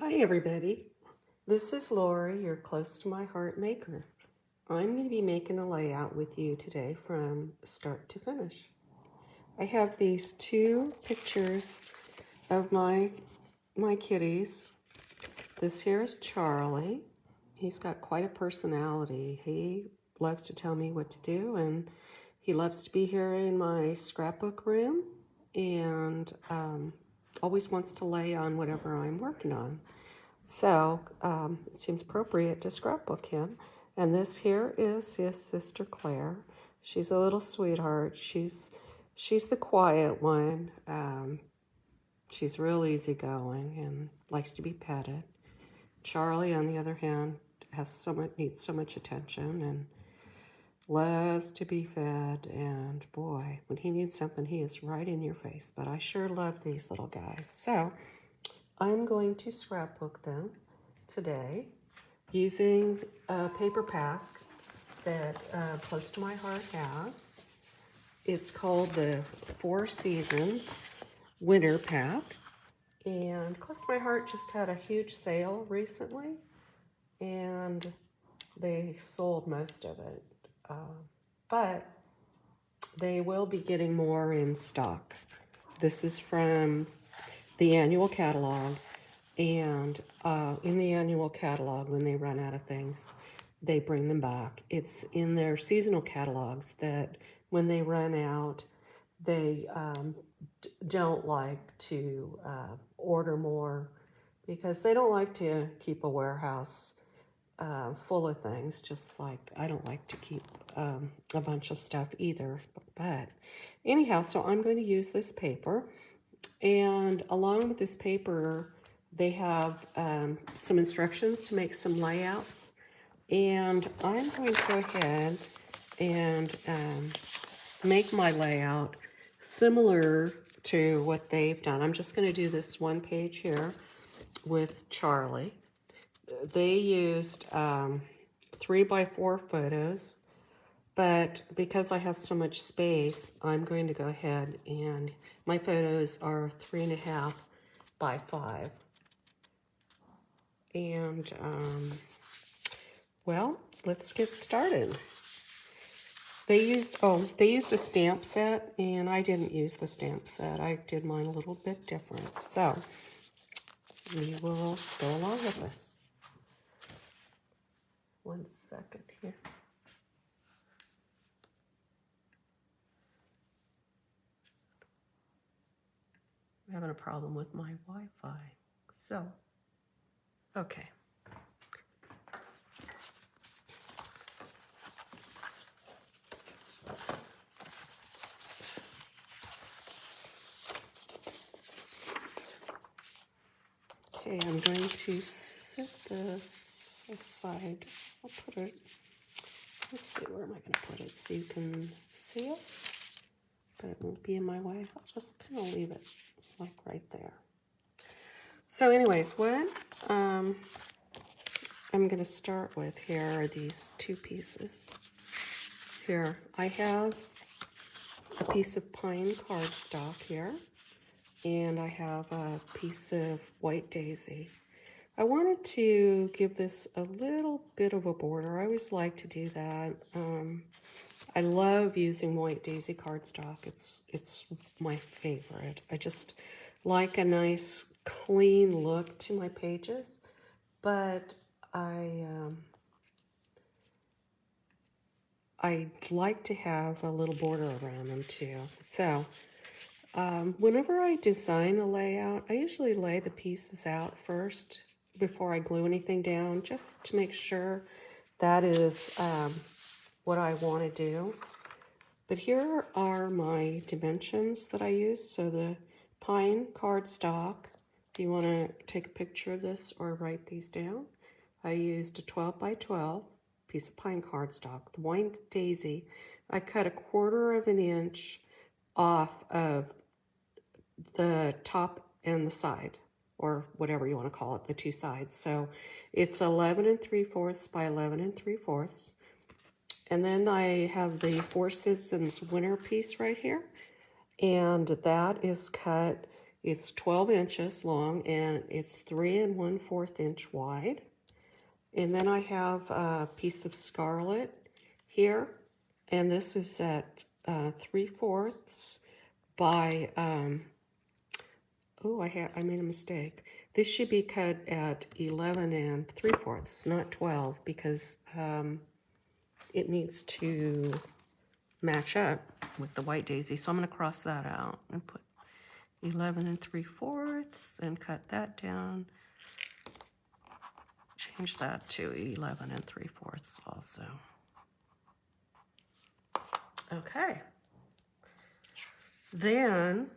Hi everybody, this is Lori, your close to my heart maker. I'm going to be making a layout with you today from start to finish. I have these two pictures of my kitties. This here is Charlie. He's got quite a personality. He loves to tell me what to do, and he loves to be here in my scrapbook room and always wants to lay on whatever I'm working on. So it seems appropriate to scrapbook him. And this here is his sister Claire. She's a little sweetheart. She's the quiet one. She's real easygoing and likes to be petted. Charlie, on the other hand, needs so much attention and loves to be fed. And boy, when he needs something, he is right in your face. But I sure love these little guys. So I'm going to scrapbook them today using a paper pack that Close to My Heart has. It's called the 4 Seasons Winter Pack. And Close to My Heart just had a huge sale recently, and they sold most of it. But they will be getting more in stock. This is from the annual catalog, and in the annual catalog, when they run out of things, they bring them back. It's in their seasonal catalogs that when they run out, they don't like to order more, because they don't like to keep a warehouse full of things, just like I don't like to keep a bunch of stuff either. But anyhow, so I'm going to use this paper. And along with this paper, they have some instructions to make some layouts. And I'm going to go ahead and make my layout similar to what they've done. I'm just going to do this one page here with Charlie. They used 3x4 photos. But because I have so much space, I'm going to go ahead and my photos are 3.5 by 5. And, well, let's get started. They used a stamp set, and I didn't use the stamp set. I did mine a little bit different. So we will go along with this. 1 second here. I'm having a problem with my Wi-Fi. So, okay. Okay, I'm going to set this aside. I'll put it, let's see, where am I going to put it so you can see it? But it won't be in my way. I'll just kind of leave it like right there. So anyways, what I'm going to start with here are these 2 pieces. Here, I have a piece of pine cardstock here, and I have a piece of white daisy. I wanted to give this a little bit of a border. I always like to do that. I love using white daisy cardstock. It's my favorite. I just like a nice clean look to my pages, but I'd like to have a little border around them too. So whenever I design a layout, I usually lay the pieces out first before I glue anything down, just to make sure that is what I want to do. But here are my dimensions that I use. So the pine cardstock, if you want to take a picture of this or write these down, I used a 12 by 12 piece of pine cardstock. The white daisy, I cut 1/4 of an inch off of the top and the side, or whatever you want to call it, the 2 sides. So it's 11 3/4 by 11 3/4. And then I have the 4 Seasons winter piece right here. And that is cut It's 12 inches long, and it's 3 1/4 inch wide. And then I have a piece of Scarlet here, and this is at 3/4 by, oh, I made a mistake. This should be cut at 11 3/4, not 12, because it needs to match up with the white daisy. So I'm going to cross that out and put 11 3/4 and cut that down. Change that to 11 3/4 also. Okay. Then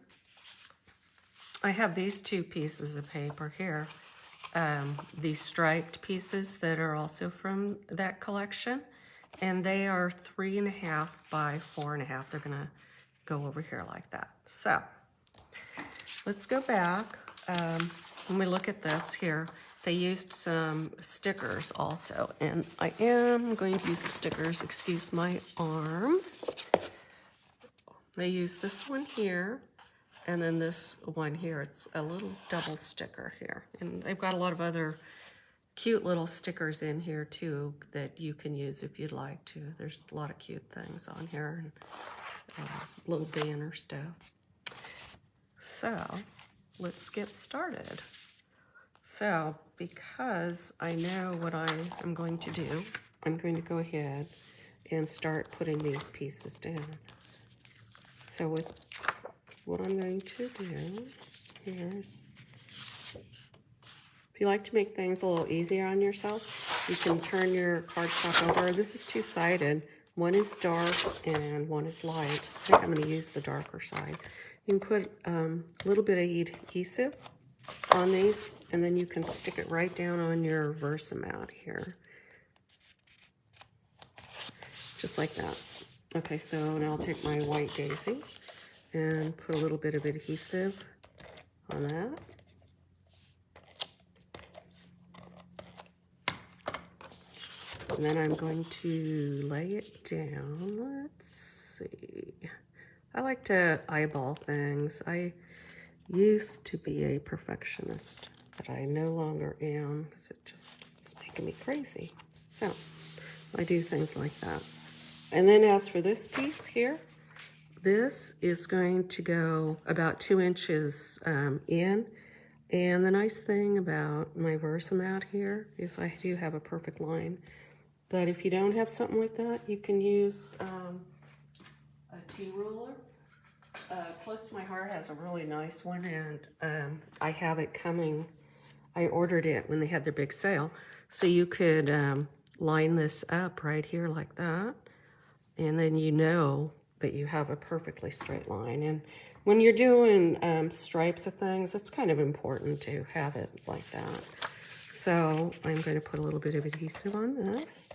I have these two pieces of paper here. These striped pieces that are also from that collection. And they are 3 1/2 by 4 1/2. They're gonna go over here like that. So let's go back. When we look at this here, they used some stickers also. And I am going to use the stickers, excuse my arm. They use this one here, and then this one here. It's a little double sticker here. And they've got a lot of other cute little stickers in here too that you can use if you'd like to. There's a lot of cute things on here, and little banner stuff. So let's get started. So because I know what I am going to do, I'm going to go ahead and start putting these pieces down. So with what I'm going to do, here's, if you like to make things a little easier on yourself, you can turn your cardstock over. This is two-sided. One is dark and one is light. I think I'm going to use the darker side. You can put a little bit of adhesive on these, and then you can stick it right down on your Versamount here. Just like that. Okay, so now I'll take my white daisy and put a little bit of adhesive on that. And then I'm going to lay it down. Let's see. I like to eyeball things. I used to be a perfectionist, but I no longer am because it just is making me crazy. So I do things like that. And then as for this piece here, this is going to go about 2 inches in. And the nice thing about my Versamount here is I do have a perfect line. But if you don't have something like that, you can use a T-ruler. Close to My Heart has a really nice one, and I have it coming. I ordered it when they had their big sale. So you could line this up right here like that, and then you know that you have a perfectly straight line. And when you're doing stripes of things, it's kind of important to have it like that. So I'm going to put a little bit of adhesive on this.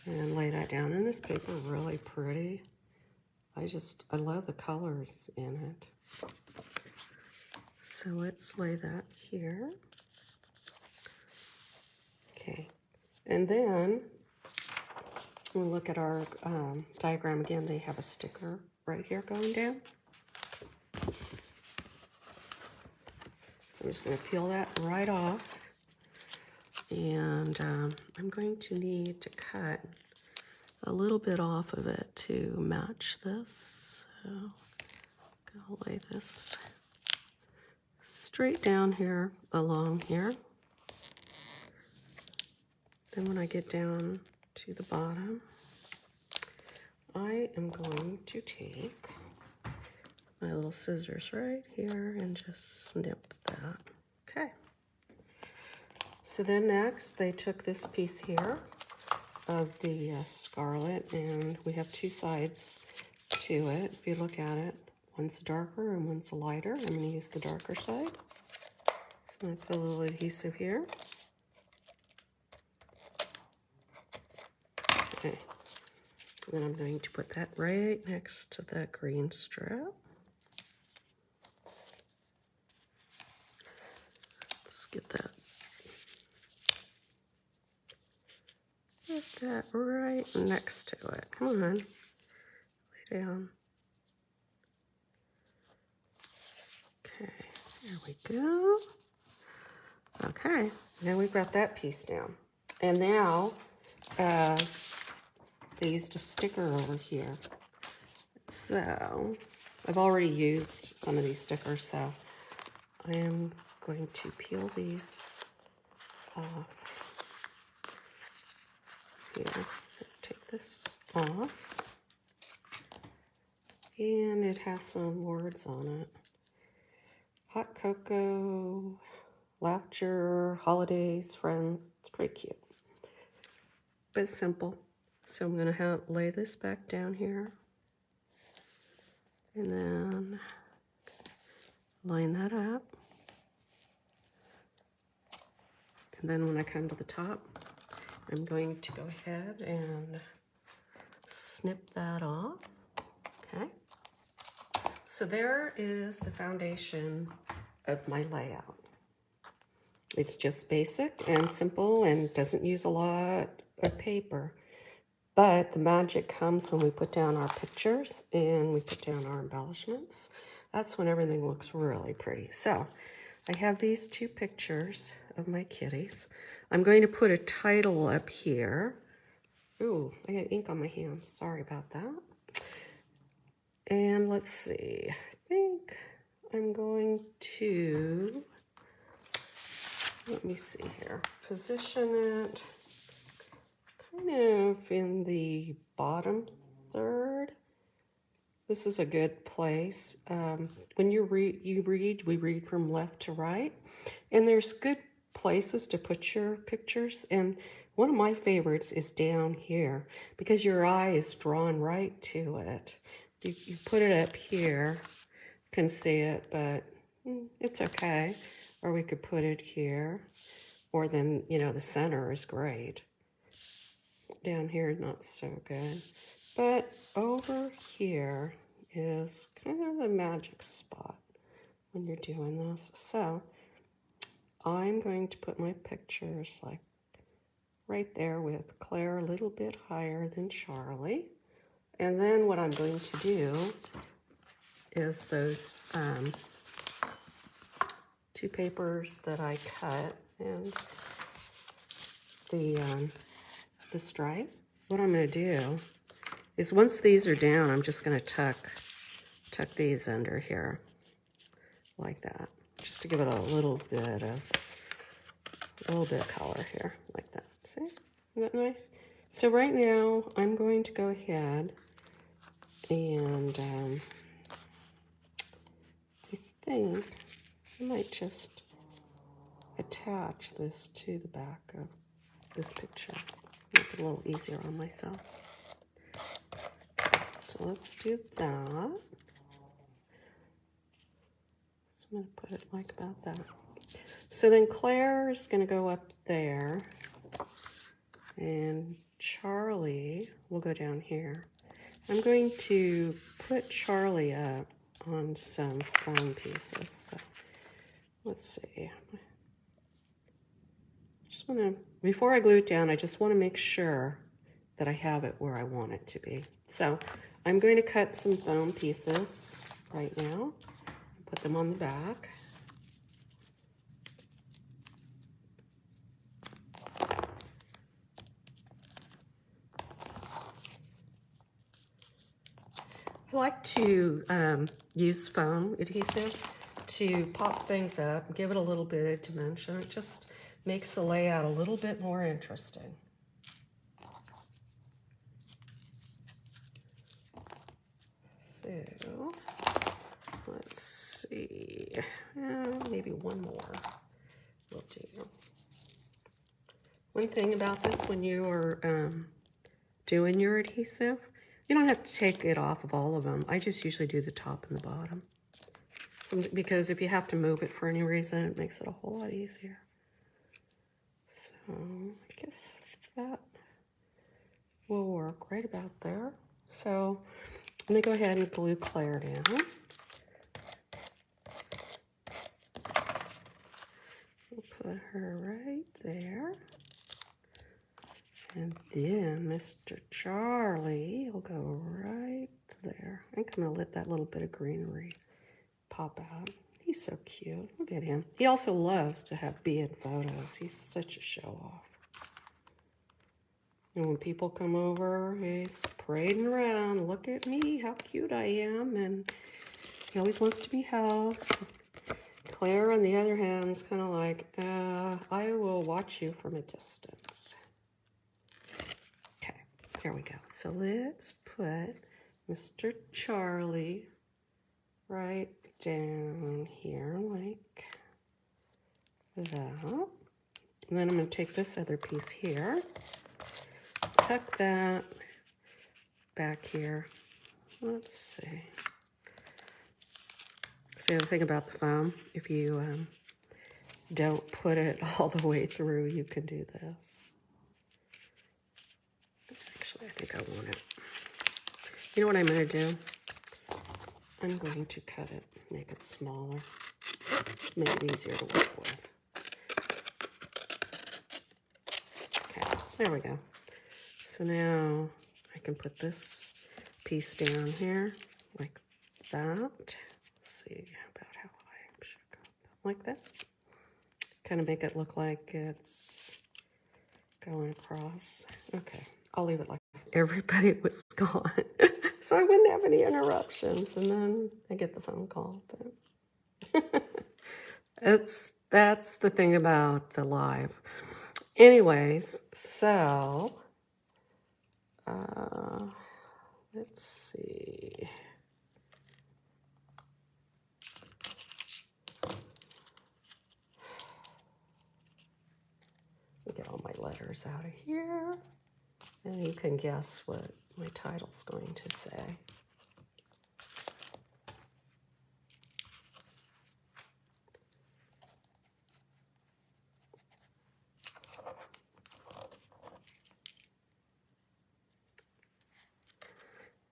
And lay that down. And this paper is really pretty. I love the colors in it. So let's lay that here. Okay. And then we'll look at our diagram again. They have a sticker right here going down. So I'm just going to peel that right off. And I'm going to need to cut a little bit off of it to match this. So I'll lay this straight down here along here. Then when I get down to the bottom, I am going to take my little scissors right here and just snip that. Okay. So then next, they took this piece here of the Scarlet, and we have two sides to it. If you look at it, one's darker and one's lighter. I'm going to use the darker side. So I'm going to put a little adhesive here. Okay. And then I'm going to put that right next to that green strip. Let's get that. Put that right next to it. Come on. Lay down. Okay, there we go. Okay, now we've got that piece down. And now, they used a sticker over here. So, I've already used some of these stickers, so I am going to peel these off. Here, take this off. And it has some words on it. Hot cocoa, laughter, holidays, friends. It's pretty cute. But it's simple. So I'm going to lay this back down here. And then line that up. And then when I come to the top, I'm going to go ahead and snip that off. Okay. So there is the foundation of my layout. It's just basic and simple and doesn't use a lot of paper. But the magic comes when we put down our pictures and we put down our embellishments. That's when everything looks really pretty. So I have these two pictures of my kitties. I'm going to put a title up here. Ooh, I got ink on my hands. Sorry about that. And let's see. I think I'm going to, let me see here, position it kind of in the bottom third. This is a good place. When we read from left to right, and there's good places to put your pictures. And one of my favorites is down here because your eye is drawn right to it. You put it up here, you can see it, but it's okay. Or we could put it here, or then, you know, the center is great. Down here, not so good. But over here is kind of the magic spot when you're doing this. So I'm going to put my pictures like right there with Claire a little bit higher than Charlie. And then what I'm going to do is those two papers that I cut and the stripe. What I'm going to do is once these are down, I'm just going to tuck these under here like that, just to give it a little bit of color here, like that. See? Isn't that nice? So right now, I'm going to go ahead and I think I might just attach this to the back of this picture. Make it a little easier on myself. So let's do that. So I'm going to put it like about that. So then Claire is going to go up there, and Charlie will go down here. I'm going to put Charlie up on some foam pieces. So let's see. Just want to, before I glue it down, I just want to make sure that I have it where I want it to be. So I'm going to cut some foam pieces right now, put them on the back. I like to use foam adhesive to pop things up, give it a little bit of dimension. It just makes the layout a little bit more interesting. So, let's see, maybe one more will do. One thing about this, when you are doing your adhesive, you don't have to take it off of all of them. I just usually do the top and the bottom. Because if you have to move it for any reason, it makes it a whole lot easier. So I guess that will work right about there. So I'm going to go ahead and glue Claire down. We'll put her right there. And then Mr. Charlie will go right there. I think I'm going to let that little bit of greenery pop out. He's so cute. Look at him. He also loves to be in photos. He's such a show-off. And when people come over, he's parading around. Look at me, how cute I am. And he always wants to be held. Claire, on the other hand, is kind of like, I will watch you from a distance. Okay, there we go. So let's put Mr. Charlie right down here like that. And then I'm going to take this other piece here, tuck that back here. Let's see. See, the thing about the foam, if you don't put it all the way through, you can do this. Actually, I think I want it. You know what I'm going to do? I'm going to cut it, make it smaller, make it easier to work with. Okay, there we go. So now I can put this piece down here like that. Let's see about how I should go like that. Kind of make it look like it's going across. Okay, I'll leave it like that. Everybody was gone, so I wouldn't have any interruptions. And then I get the phone call. But that's the thing about the live. Anyways, so let's see. Get all my letters out of here, and you can guess what my title's going to say.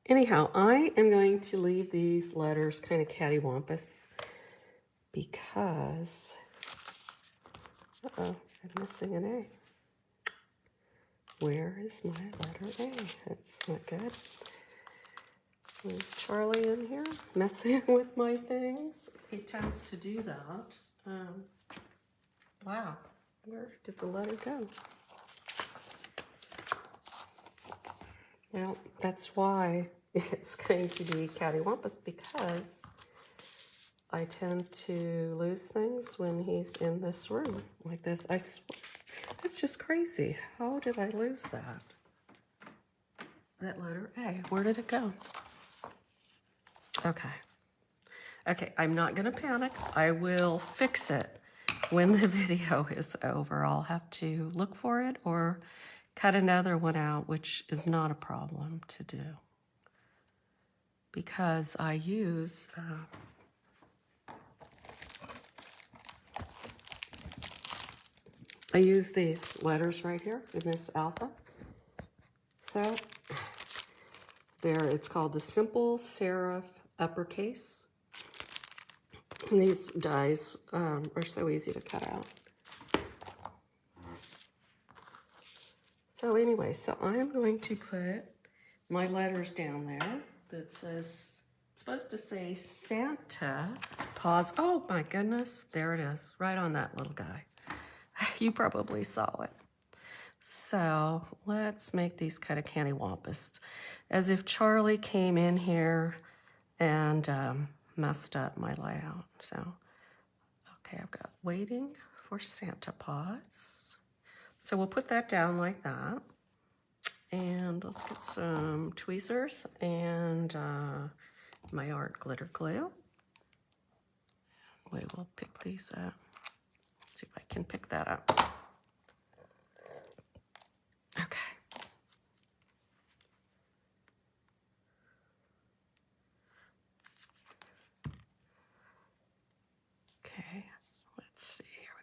Anyhow, I am going to leave these letters kind of cattywampus because, I'm missing an A. Where is my letter A? That's not good. Is Charlie in here messing with my things? He tends to do that. Wow, where did the letter go? Well, that's why it's going to be cattywampus, because I tend to lose things when he's in this room like this. I swear, that's just crazy. How did I lose that? That letter A, where did it go? Okay. Okay, I'm not gonna panic. I will fix it when the video is over. I'll have to look for it or cut another one out, which is not a problem to do, because I use these letters right here in this alpha. So there, it's called the Simple Serif Uppercase. And these dies are so easy to cut out. So anyway, so I'm going to put my letters down there that says, it's supposed to say Santa Paws. Oh my goodness, there it is, right on that little guy. You probably saw it. So let's make these kind of cattywampus, as if Charlie came in here and messed up my layout. So, okay, I've got waiting for Santa Paws. So we'll put that down like that. And let's get some tweezers and my art glitter glue. We will pick these up. Let's see if I can pick that up. Okay. Okay, let's see, here we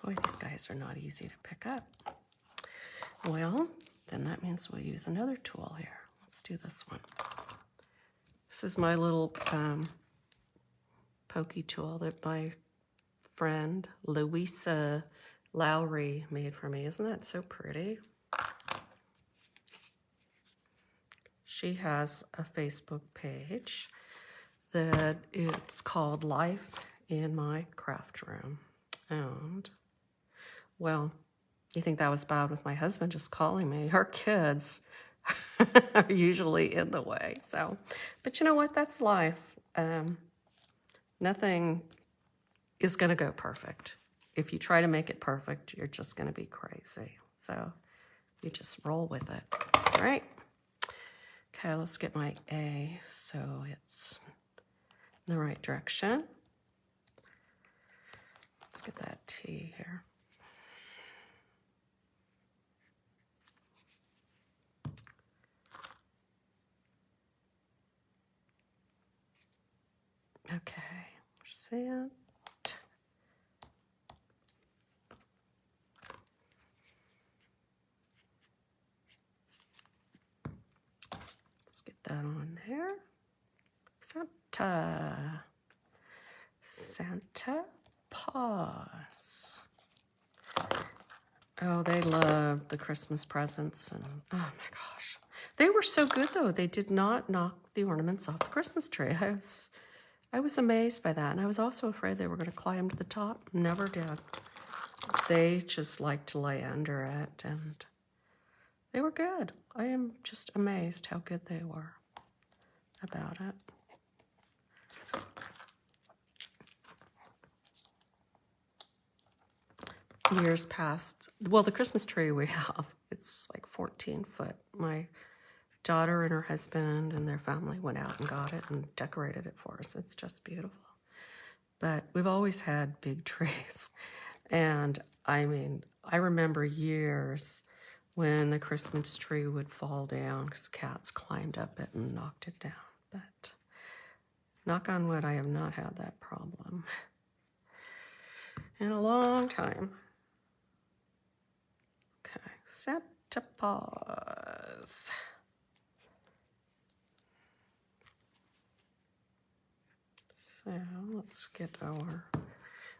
go. Boy, these guys are not easy to pick up. Well, then that means we'll use another tool here. Let's do this one. This is my little pokey tool that my friend Louisa Lowry made for me. Isn't that so pretty? she has a Facebook page that it's called Life in My Craft Room. And, well, you think that was bad with my husband just calling me? Our kids are usually in the way. So, but you know what? That's life. Nothing is going to go perfect. If you try to make it perfect, you're just going to be crazy. So you just roll with it. All right. Okay, let's get my A so it's in the right direction. Let's get that T here. Okay, percent. Let's get that on there. Santa Paws. Oh, they loved the Christmas presents, and oh my gosh. They were so good though. They did not knock the ornaments off the Christmas tree. I was amazed by that, and I was also afraid they were going to climb to the top. Never did. They just liked to lay under it, and they were good. I am just amazed how good they were about it. Years past, well, the Christmas tree we have, it's like 14 foot. My daughter and her husband and their family went out and got it and decorated it for us. It's just beautiful. But we've always had big trees. And I mean, I remember years when the Christmas tree would fall down because cats climbed up it and knocked it down. But knock on wood, I have not had that problem in a long time. Okay, set to pause. So let's get our...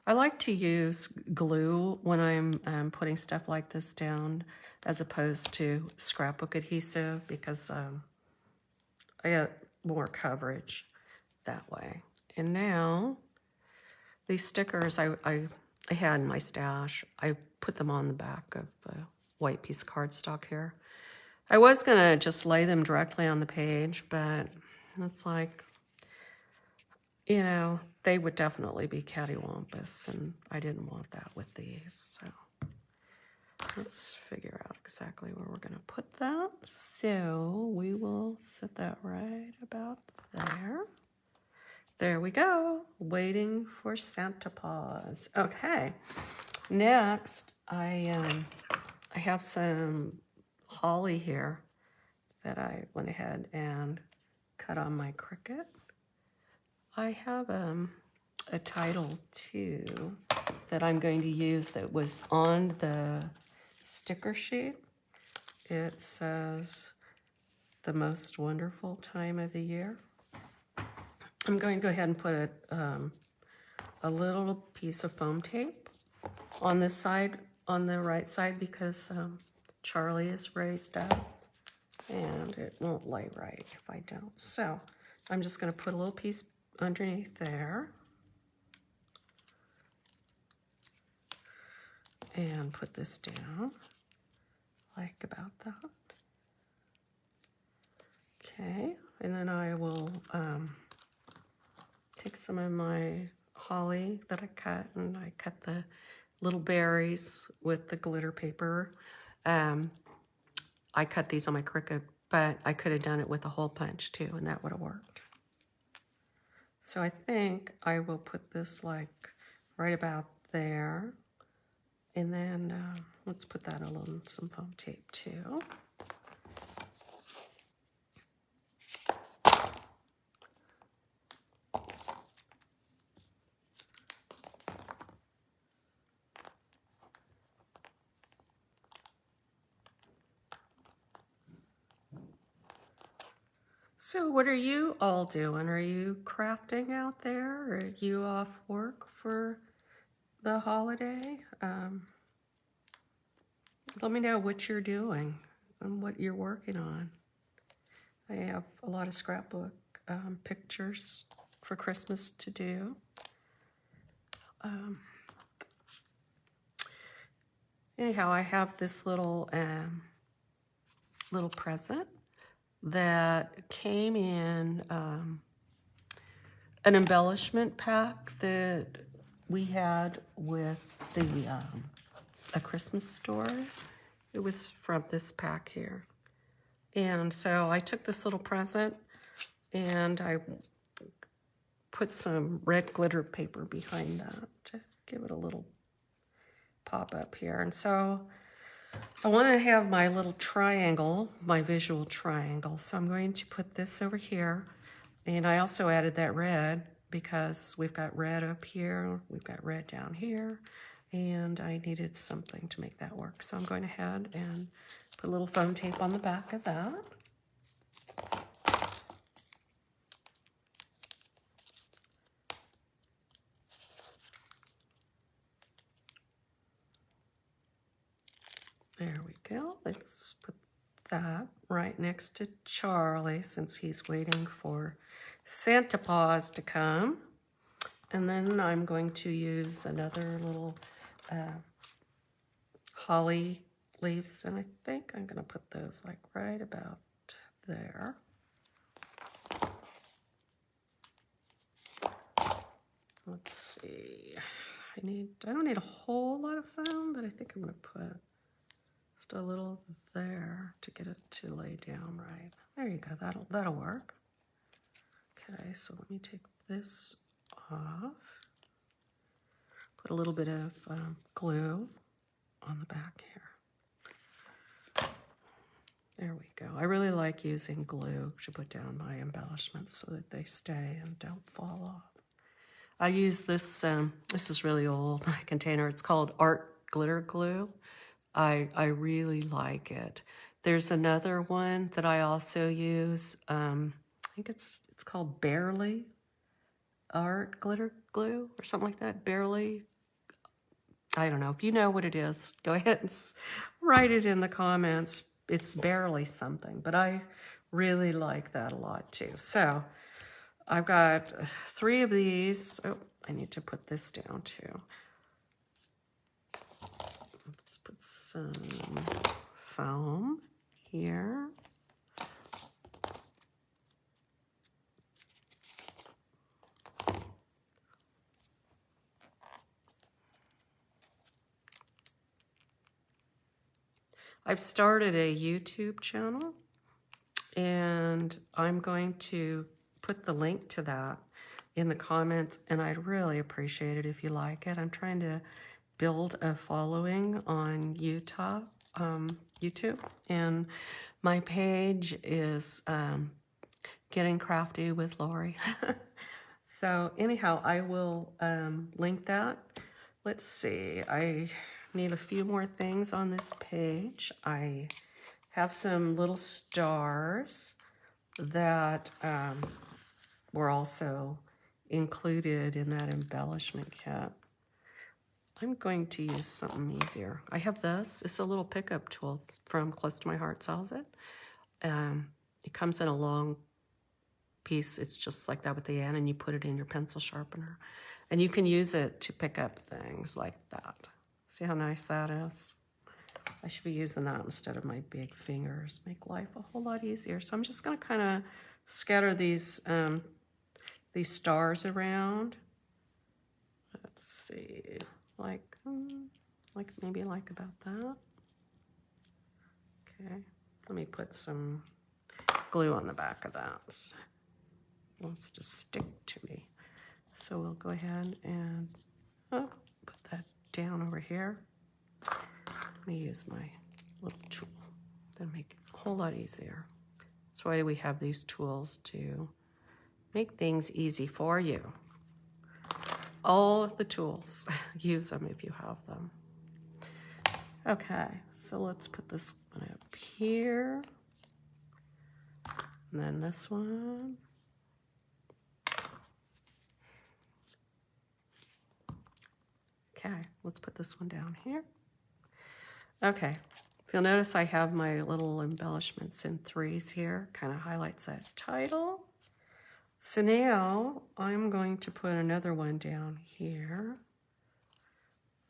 I like to use glue when I'm putting stuff like this down as opposed to scrapbook adhesive because I get more coverage that way. And now these stickers I had in my stash, I put them on the back of a white piece of cardstock here. I was gonna just lay them directly on the page, but it's like, you know, they would definitely be cattywampus, and I didn't want that with these. So let's figure out exactly where we're gonna put that. So we will set that right about there. There we go, waiting for Santa Paws. Okay, next I have some holly here that I went ahead and cut on my Cricut. I have a title too that I'm going to use that was on the sticker sheet. It says, "The most wonderful time of the year." I'm going to go ahead and put a little piece of foam tape on this side, on the right side, because Charlie is raised up and it won't lay right if I don't. So I'm just going to put a little piece underneath there and put this down like about that. Okay, and then I will take some of my holly that I cut, and I cut the little berries with the glitter paper. I cut these on my Cricut, but I could have done it with a hole punch too, and that would have worked. So I think I will put this like right about there. And then let's put that on some foam tape too. So what are you all doing? Are you crafting out there? Or are you off work for the holiday? Let me know what you're doing and what you're working on. I have a lot of scrapbook pictures for Christmas to do. Anyhow, I have this little little present that came in an embellishment pack that we had with the a Christmas store. It was from this pack here. And so I took this little present and I put some red glitter paper behind that to give it a little pop up here. And so I want to have my little triangle, my visual triangle. So I'm going to put this over here. And I also added that red because we've got red up here, we've got red down here, and I needed something to make that work. So I'm going ahead and put a little foam tape on the back of that. There we go. Let's put that right next to Charlie since he's waiting for Santa Paws to come. And then I'm going to use another little holly leaves, and I think I'm going to put those like right about there. Let's see. I don't need a whole lot of foam, but I think I'm going to put just a little there to get it to lay down right. There you go. That'll work. Okay, so let me take this off. Put a little bit of glue on the back here. There we go. I really like using glue to put down my embellishments so that they stay and don't fall off. I use this, this is really old container. It's called Art Glitter Glue. I really like it. There's another one that I also use. I think it's called Barely Art Glitter Glue or something like that. Barely. I don't know. If you know what it is, go ahead and write it in the comments. It's barely something, but I really like that a lot too. So I've got 3 of these. Oh, I need to put this down too. Let's put some foam here. I've started a YouTube channel, and I'm going to put the link to that in the comments, and I'd really appreciate it if you like it. I'm trying to build a following on YouTube, and my page is Getting Crafty with Lori. So anyhow, I will link that. Let's see, I need a few more things on this page. I have some little stars that were also included in that embellishment kit. I'm going to use something easier. I have this. It's a little pickup tool from Close to My Heart sells it. It comes in a long piece. It's just like that with the end, and you put it in your pencil sharpener. And you can use it to pick up things like that. See how nice that is? I should be using that instead of my big fingers. Make life a whole lot easier. So I'm just going to kind of scatter these stars around. Let's see, like maybe like about that. Okay, let me put some glue on the back of that. It wants to stick to me. So we'll go ahead and put that down over here. Let me use my little tool. That'll make it a whole lot easier. That's why we have these tools to make things easy for you. All of the tools, use them if you have them. Okay, so let's put this one up here. And then this one. Okay, let's put this one down here. Okay, If you'll notice, I have my little embellishments in 3s here, kind of highlights that title. So now I'm going to put another one down here.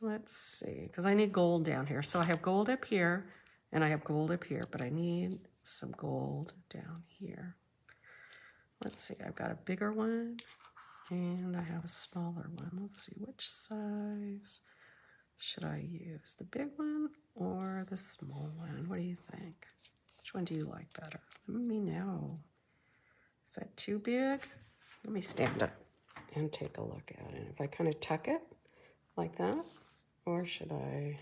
Let's see, because I need gold down here. So I have gold up here and I have gold up here, but I need some gold down here. Let's see, I've got a bigger one and I have a smaller one. Let's see, which size should I use? The big one or the small one? What do you think? Which one do you like better? Let me know. Is that too big? Let me stand up and take a look at it. If I kind of tuck it like that, or should I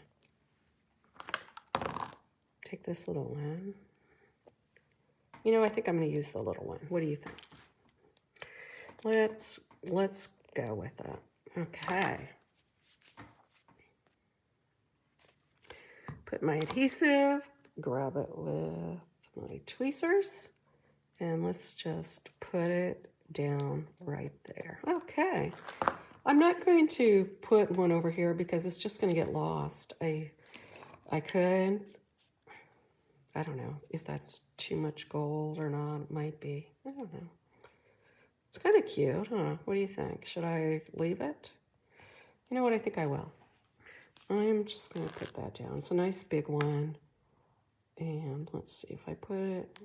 take this little one? You know, I think I'm going to use the little one. What do you think? Let's go with that. Okay. Put my adhesive, grab it with my tweezers, and let's just put it down right there. Okay. I'm not going to put one over here because it's just going to get lost. I could, I don't know if that's too much gold or not. It might be. I don't know. It's kind of cute, huh? What do you think? Should I leave it? You know what? I think I will. I'm just going to put that down. It's a nice big one. And let's see if I put it,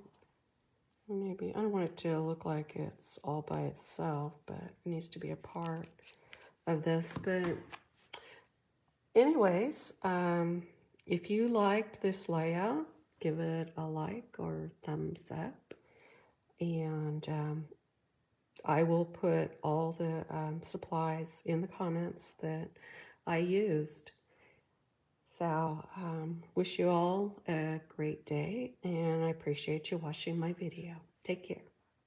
maybe, I don't want it to look like it's all by itself, but it needs to be a part of this. But anyways, if you liked this layout, give it a like or thumbs up. And I will put all the supplies in the comments that I used. So wish you all a great day, and I appreciate you watching my video. Take care.